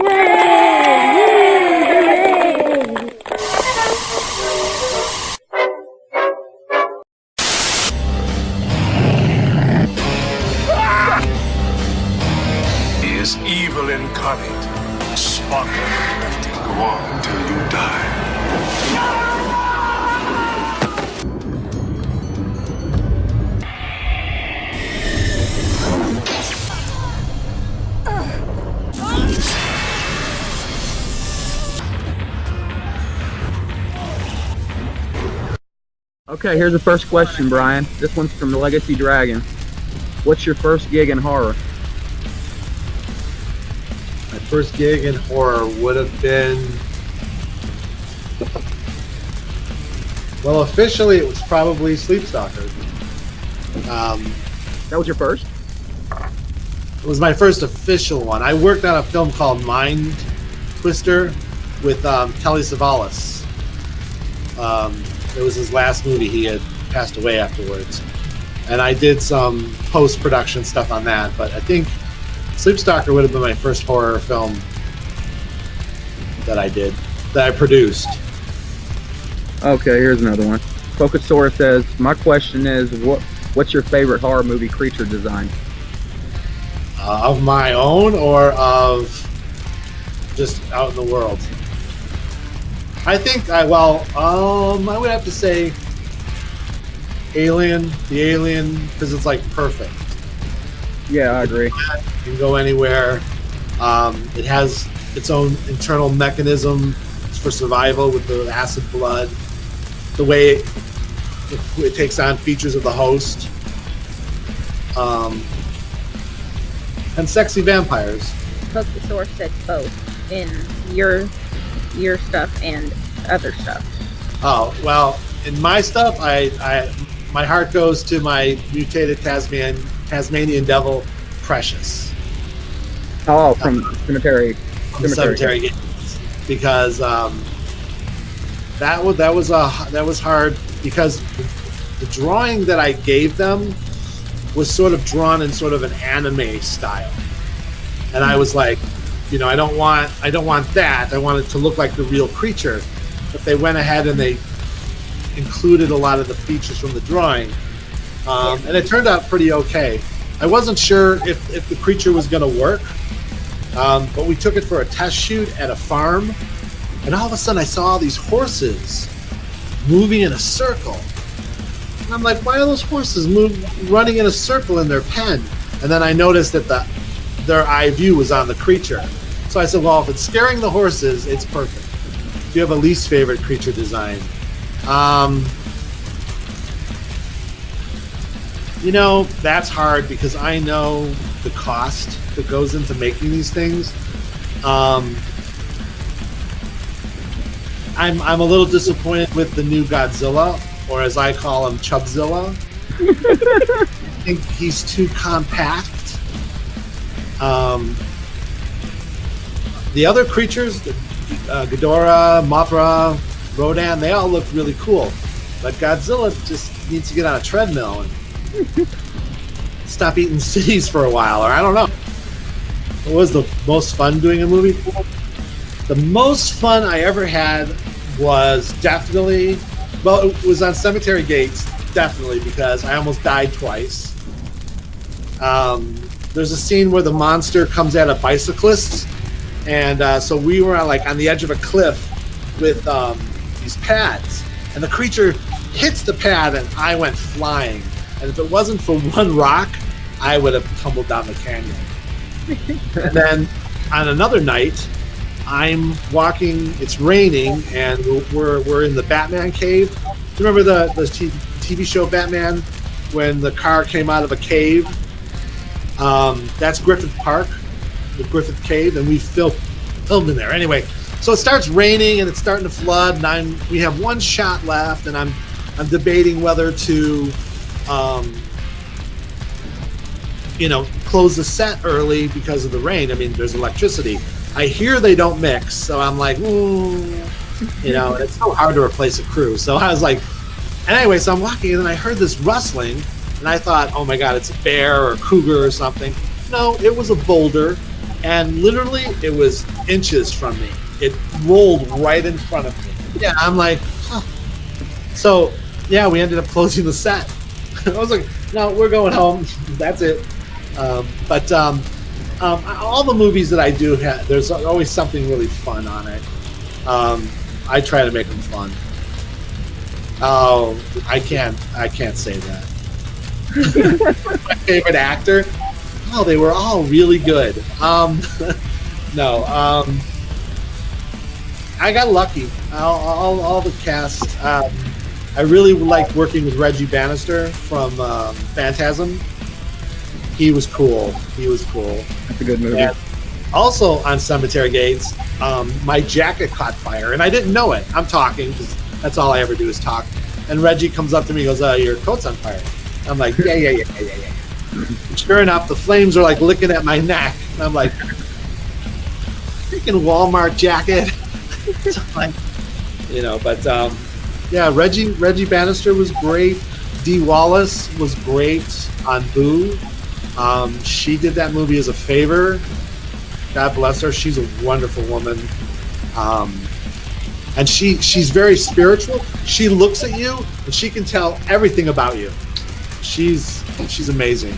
Yay! He is evil incarnate. Sparkle left to go on until you die. Okay, here's the first question, Brian. This one's from Legacy Dragon. What's your first gig in horror? My first gig in horror would have been, well, officially it was probably Sleep Stalker. That was your first? It was my first official one. I worked on a film called Mind Twister with Telly Savalas. It was his last movie. He had passed away afterwards. And I did some post-production stuff on that, but I think Sleep Stalker would have been my first horror film that I produced. Okay, here's another one. Focusaurus says, my question is, what's your favorite horror movie creature design? Of my own or of just out in the world? I think I would have to say Alien, the Alien, because it's like perfect. Yeah, I agree. It can go anywhere. It has its own internal mechanism for survival with the acid blood. The way it takes on features of the host. And sexy vampires. Focusaurus said both in your stuff and other stuff. Oh, well, in my stuff, my heart goes to my mutated Tasmanian devil, Precious. Oh, from Cemetery. Cemetery Games, because that was hard because the drawing that I gave them was sort of drawn in sort of an anime style, and I was like, I don't want that. I want it to look like the real creature. But they went ahead and they included a lot of the features from the drawing, and it turned out pretty okay. I wasn't sure if the creature was going to work, but we took it for a test shoot at a farm, and all of a sudden I saw all these horses moving in a circle. And I'm like, why are those horses running in a circle in their pen? And then I noticed that their eye view was on the creature. So I said, well, if it's scaring the horses, it's perfect. Do you have a least favorite creature design? That's hard because I know the cost that goes into making these things. I'm a little disappointed with the new Godzilla, or as I call him, Chubzilla. I think he's too compact. The other creatures, Ghidorah, Mothra, Rodan, they all look really cool. But Godzilla just needs to get on a treadmill and stop eating cities for a while, or I don't know. What was the most fun doing a movie? The most fun I ever had was definitely, it was on Cemetery Gates, definitely, because I almost died twice. There's a scene where the monster comes at a bicyclist, and so we were on the edge of a cliff with these pads, and the creature hits the pad, and I went flying. And if it wasn't for one rock, I would have tumbled down the canyon. And then on another night, I'm walking. It's raining, and we're in the Batman cave. Do you remember the TV show Batman when the car came out of a cave? That's Griffith Park, the Griffith Cave, and we filmed in there. Anyway, so it starts raining and it's starting to flood, and we have one shot left, and I'm debating whether to close the set early because of the rain. I mean, there's electricity. I hear they don't mix, so I'm like, and it's so hard to replace a crew. So I was like, anyway, so I'm walking, and then I heard this rustling, and I thought, oh my God, it's a bear or a cougar or something. No, it was a boulder and literally it was inches from me. It rolled right in front of me. Yeah, I'm like, huh. So yeah, we ended up closing the set. I was like, no, we're going home. That's it. But all the movies that I do, there's always something really fun on it. I try to make them fun. Oh, I can't say that. My favorite actor? Oh, they were all really good. No, I got lucky. All the cast. I really liked working with Reggie Bannister from Phantasm. He was cool. That's a good movie. And also on Cemetery Gates, my jacket caught fire, and I didn't know it. I'm talking because that's all I ever do is talk. And Reggie comes up to me and goes, your coat's on fire. I'm like, yeah. Sure enough, the flames are like licking at my neck. And I'm like, freaking Walmart jacket. So like, but yeah, Reggie Bannister was great. Dee Wallace was great on Boo. She did that movie as a favor. God bless her. She's a wonderful woman. And she's very spiritual. She looks at you and she can tell everything about you. She's amazing.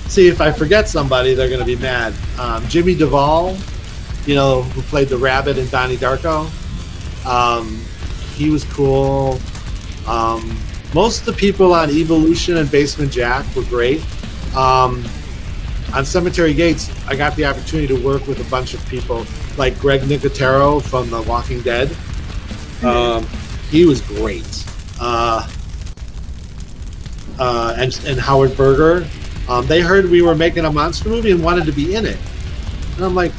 See, if I forget somebody, they're going to be mad. Jimmy Duvall, who played the rabbit in Donnie Darko. He was cool. Most of the people on Evolution and Basement Jack were great. On Cemetery Gates, I got the opportunity to work with a bunch of people like Greg Nicotero from The Walking Dead. He was great. And Howard Berger. They heard we were making a monster movie and wanted to be in it. And I'm like,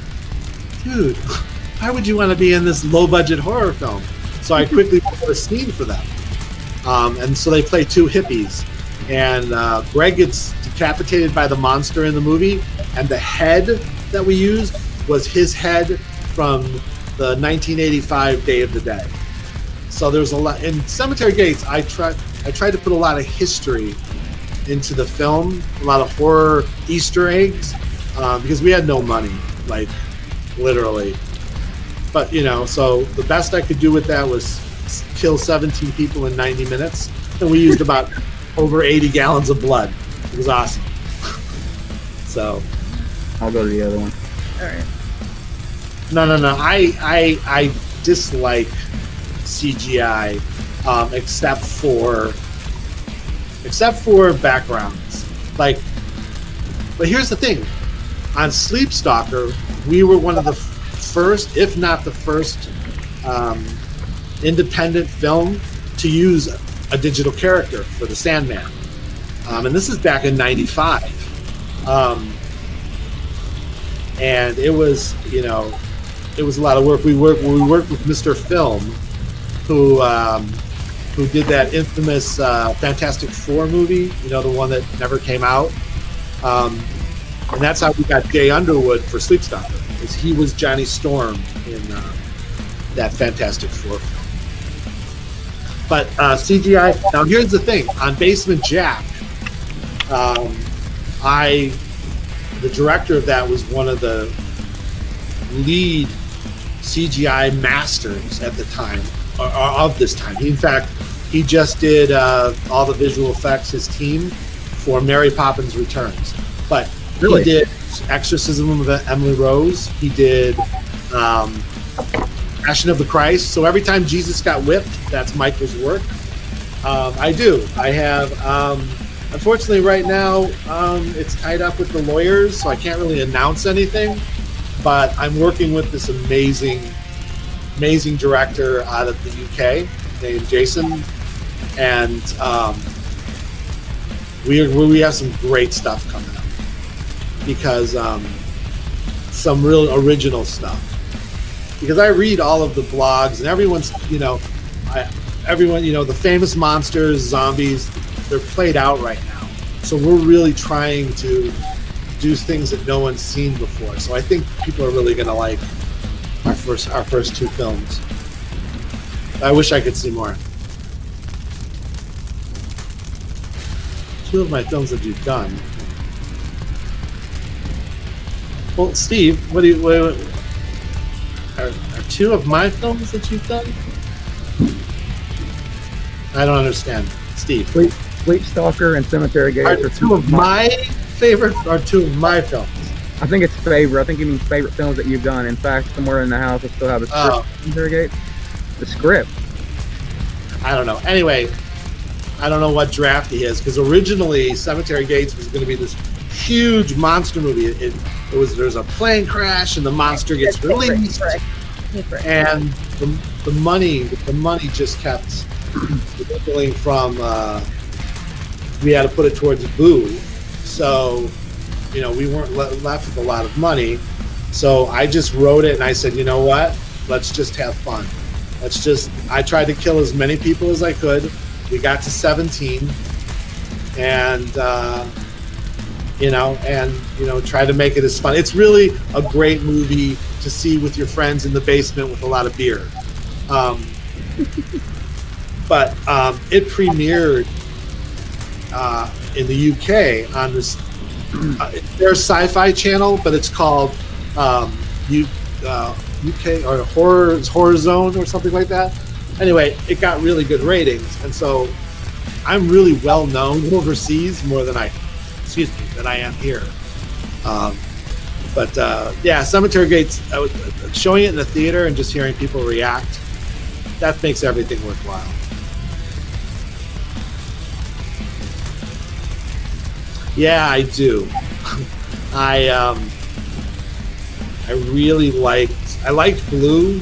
dude, why would you want to be in this low-budget horror film? So I quickly put a scene for them. And so they play two hippies. And Greg gets decapitated by the monster in the movie, and the head that we used was his head from the 1985 Day of the Dead. So there's a lot in Cemetery Gates. I tried to put a lot of history into the film, a lot of horror Easter eggs, because we had no money, like literally. But so the best I could do with that was kill 17 people in 90 minutes, and we used about over 80 gallons of blood. It was awesome. So I'll go to the other one. All right. No. I dislike CGI, except for backgrounds. But here's the thing: on Sleep Stalker, we were one of the first, if not the first, independent film to use a digital character for the Sandman. And this is back in '95. And it was, it was a lot of work. We worked with Mr. Film, who did that infamous Fantastic Four movie, the one that never came out. And that's how we got Jay Underwood for Sleep Stalker, because he was Johnny Storm in that Fantastic Four film. But CGI. Now here's the thing: on Basement Jack, the director of that was one of the lead CGI masters at the time, or of this time. In fact, he just did all the visual effects, his team, for Mary Poppins Returns. But Really? he did Exorcism of Emily Rose. He did Passion of the Christ. So every time Jesus got whipped, that's Michael's work. I do. I have. Unfortunately, right now, it's tied up with the lawyers, so I can't really announce anything. But I'm working with this amazing director out of the UK named Jason, and we have some great stuff coming up, because some real original stuff. Because I read all of the blogs, and everyone's, the famous monsters, zombies, they're played out right now. So we're really trying to do things that no one's seen before. So I think people are really going to like our first two films. I wish I could see more. Two of my films that you've done. Well, Steve, what do you? Are two of my films that you've done? I don't understand, Steve. Fleet Stalker and Cemetery Gates Are two of my favorite? Or two of my films? I think it's favorite. I think you mean favorite films that you've done. In fact, somewhere in the house, I still have a script. Oh. Cemetery Gates. The script. I don't know. Anyway, I don't know what draft he is, because originally Cemetery Gates was going to be this huge monster movie. There's a plane crash and the monster gets released, Correct. and the money just kept dwindling from. We had to put it towards Boo, so we weren't left with a lot of money. So I just wrote it and I said, you know what? Let's just have fun. I tried to kill as many people as I could. We got to 17, and try to make it as fun. It's really a great movie to see with your friends in the basement with a lot of beer. But it premiered in the UK on this their sci-fi channel, but it's called UK or Horror Zone or something like that. Anyway, it got really good ratings, and so I'm really well known overseas more than I am here. Yeah, Cemetery Gates. Showing it in the theater and just hearing people react, that makes everything worthwhile. Yeah, I do. I really liked Blue.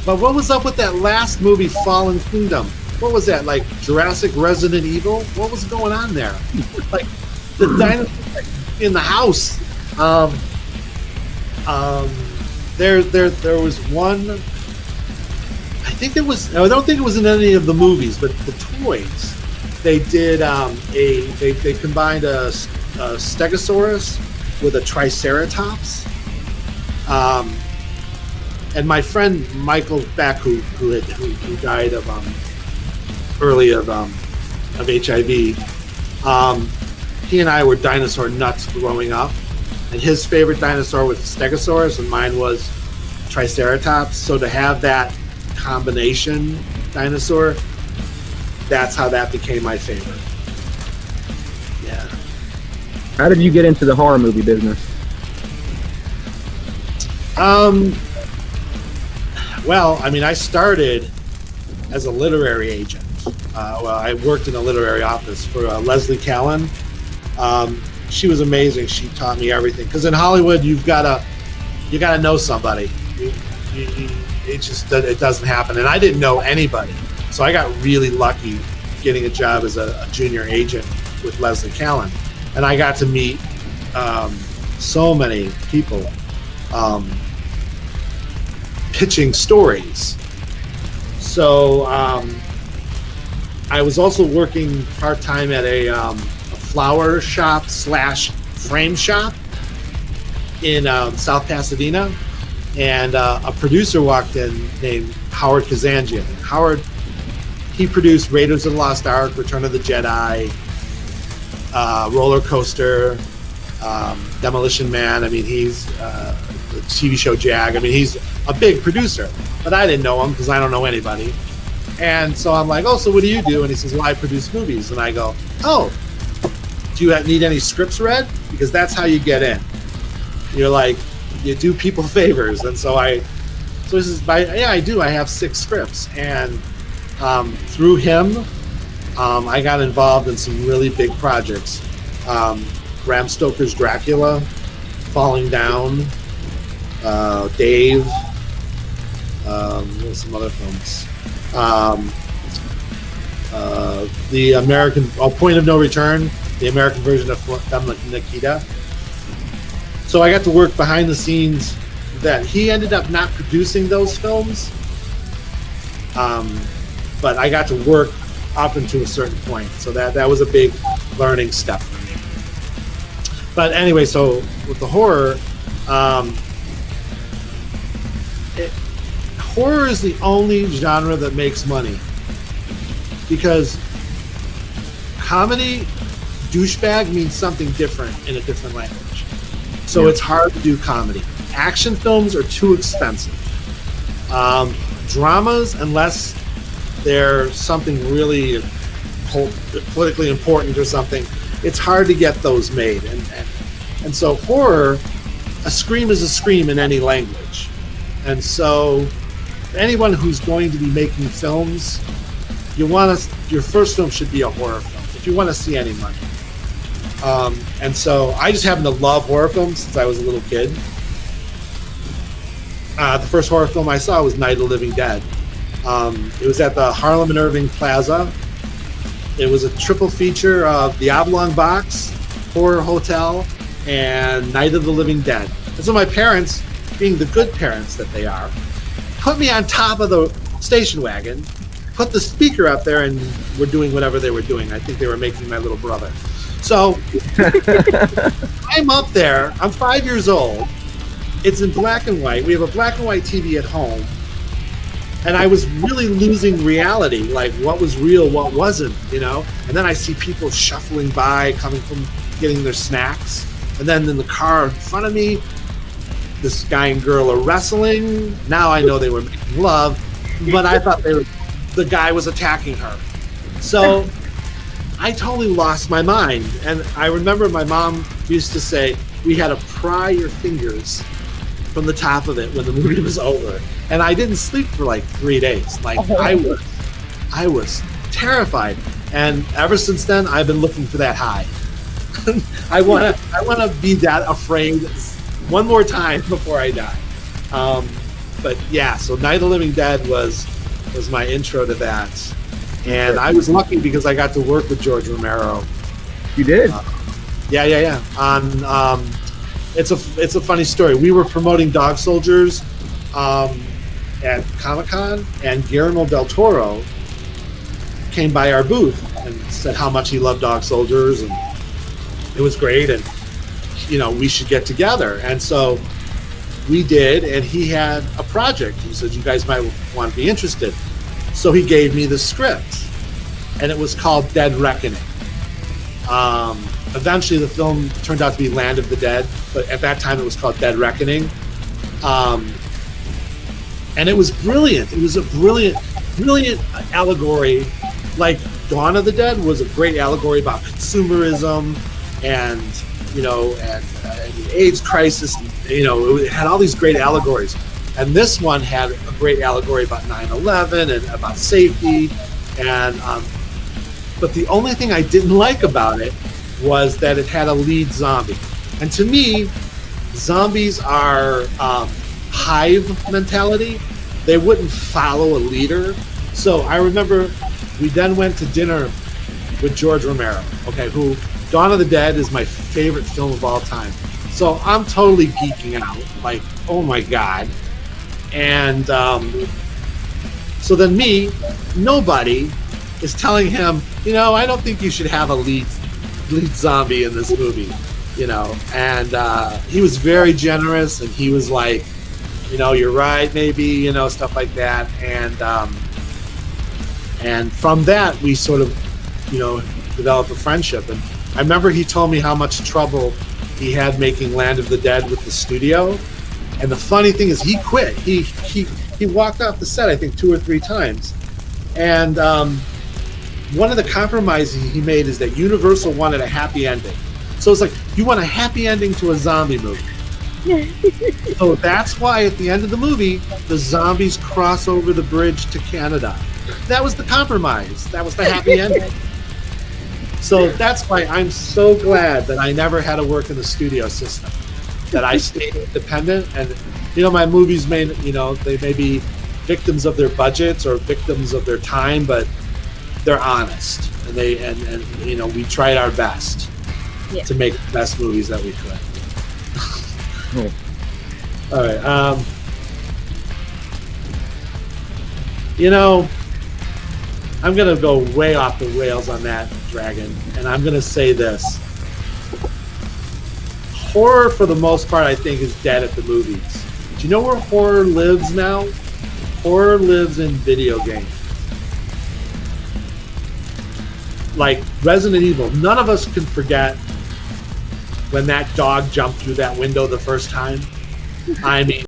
But what was up with that last movie, Fallen Kingdom? What was that, like Jurassic Resident Evil? What was going on there? Like the dinosaurs in the house. There was one. I don't think it was in any of the movies, but the toys. They did they combined a Stegosaurus with a Triceratops. And my friend Michael Beck, who died of early of HIV, he and I were dinosaur nuts growing up, and his favorite dinosaur was the Stegosaurus, and mine was Triceratops. So to have that combination dinosaur, that's how that became my favorite. Yeah. How did you get into the horror movie business? Well, I mean, I started as a literary agent. I worked in a literary office for Leslie Callan. She was amazing. She taught me everything. Because in Hollywood, you gotta know somebody. It doesn't happen. And I didn't know anybody, so I got really lucky getting a job as a junior agent with Leslie Callan, and I got to meet so many people. Pitching stories. So I was also working part-time at a flower shop / frame shop in South Pasadena, and a producer walked in named Howard Kazanjian. Howard, he produced Raiders of the Lost Ark, Return of the Jedi, Roller Coaster, Demolition Man. I mean, he's the TV show Jag. I mean, he's a big producer, but I didn't know him because I don't know anybody. And so I'm like, oh, so what do you do? And he says, well, I produce movies. And I go, oh, do you need any scripts read? Because that's how you get in. You're like, you do people favors. And so he says, yeah, I do. I have 6 scripts. And through him, I got involved in some really big projects. Bram Stoker's Dracula, Falling Down, Dave, some other films. The American Point of No Return, the American version of Nikita. So I got to work behind the scenes. That he ended up not producing those films, but I got to work up until a certain point. So that was a big learning step for me. But anyway, so with the horror, horror is the only genre that makes money, because comedy, douchebag means something different in a different language. So Yeah. it's hard to do comedy. Action films are too expensive. Dramas, unless they're something really politically important or something, it's hard to get those made. And so horror, a scream is a scream in any language. And so anyone who's going to be making films, your first film should be a horror film if you want to see any money. And so I just happen to love horror films since I was a little kid. The first horror film I saw was Night of the Living Dead. It was at the Harlem and Irving Plaza. It was a triple feature of The Oblong Box, Horror Hotel, and Night of the Living Dead. And so my parents, being the good parents that they are, put me on top of the station wagon, put the speaker up there, and were doing whatever they were doing. I think they were making My Little Brother. So I'm up there. I'm 5 years old. It's in black and white. We have a black and white TV at home. And I was really losing reality, like what was real, what wasn't, you know? And then I see people shuffling by, coming from getting their snacks. And then in the car in front of me, this guy and girl are wrestling. Now I know they were making love, but I thought the guy was attacking her. So I totally lost my mind. And I remember my mom used to say, we had to pry your fingers from the top of it when the movie was over. And I didn't sleep for like 3 days. Like I was terrified. And ever since then, I've been looking for that high. I wanna be that afraid one more time before I die. But yeah, so Night of the Living Dead was my intro to that. And I was lucky because I got to work with George Romero. You did? Yeah. It's a funny story. We were promoting Dog Soldiers at Comic-Con, and Guillermo del Toro came by our booth and said how much he loved Dog Soldiers, and it was great, and we should get together. And so we did, and he had a project. He said, you guys might want to be interested. So he gave me the script, and it was called Dead Reckoning. Eventually the film turned out to be Land of the Dead, but at that time it was called Dead Reckoning. And it was brilliant. It was a brilliant allegory. Like Dawn of the Dead was a great allegory about consumerism and the AIDS crisis. It had all these great allegories. And this one had a great allegory about 9/11 and about safety. And but the only thing I didn't like about it was that it had a lead zombie. And to me, zombies are hive mentality. They wouldn't follow a leader. So I remember we then went to dinner with George Romero, who Dawn of the Dead is my favorite film of all time. So I'm totally geeking out, like, oh my God. And so then nobody is telling him, I don't think you should have a lead zombie in this movie, and he was very generous, and he was like, you're right, maybe, stuff like that. And from that, we sort of, developed a friendship. And I remember he told me how much trouble he had making Land of the Dead with the studio. And the funny thing is he quit. He walked off the set, I think, 2 or 3 times. And one of the compromises he made is that Universal wanted a happy ending. So it's like, you want a happy ending to a zombie movie. So that's why at the end of the movie, the zombies cross over the bridge to Canada. That was the compromise. That was the happy ending. So that's why I'm so glad that I never had to work in the studio system, that I stayed independent. And, my movies they may be victims of their budgets or victims of their time, but they're honest. And we tried our best to make the best movies that we could. Oh. All right. I'm going to go way off the rails on that, Dragon, and I'm going to say this. Horror, for the most part, I think, is dead at the movies. Do you know where horror lives now? Horror lives in video games. Like Resident Evil. None of us can forget when that dog jumped through that window the first time. I mean,